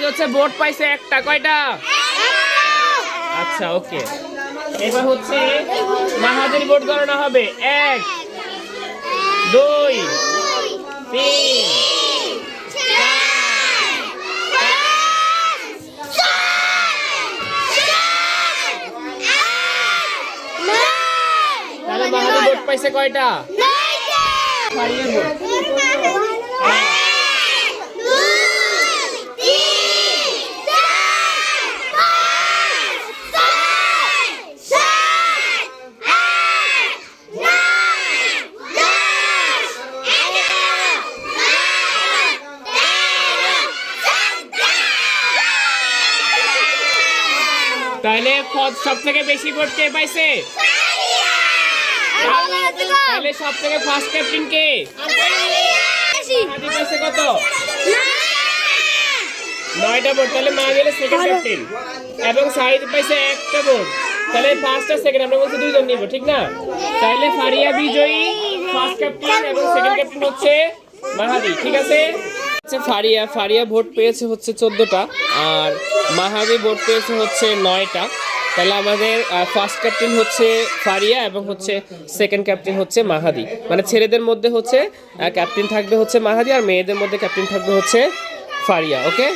হচ্ছে ভোট পাইছে একটা, কয়টা? আচ্ছা ওকে, এবার হচ্ছে মাহাদির ভোট গণনা হবে 1 2 3 তাহলে মাহাদি ভোট পাইছে কয়টা? ফারিয়ার ভোট তাহলে সব থেকে বেশি ভোট কে পাইছে? তাহলে সব থেকে ফার্স্ট ক্যাপ্টেন কে? মাহাদি পাইছে কত? 9টা ভোট। তাহলে মাহাদি হলো সেকেন্ড ক্যাপ্টেন এবং সাহিদ পাইছে একটা ভোট। তাহলে ফার্স্ট আর সেকেন্ড আমরা বলছি 2 জন নিব, ঠিক না? তাহলে ফারিয়া বিজয়ী, ফার্স্ট ক্যাপ্টেন এবং সেকেন্ড ক্যাপ্টেন হচ্ছে মাহাদি, ঠিক আছে? ফারিয়া ভোট পেয়েছে হচ্ছে 14টা আর মাহাদি ভোট পেয়েছে হচ্ছে 9টা। তাহলে আমাদের ফার্স্ট ক্যাপ্টেন হচ্ছে ফারিয়া এবং হচ্ছে সেকেন্ড ক্যাপ্টেন হচ্ছে মাহাদি। মানে ছেলেদের মধ্যে হচ্ছে ক্যাপ্টেন থাকবে হচ্ছে মাহাদি আর মেয়েদের মধ্যে ক্যাপ্টেন থাকবে হচ্ছে ফারিয়া। ওকে।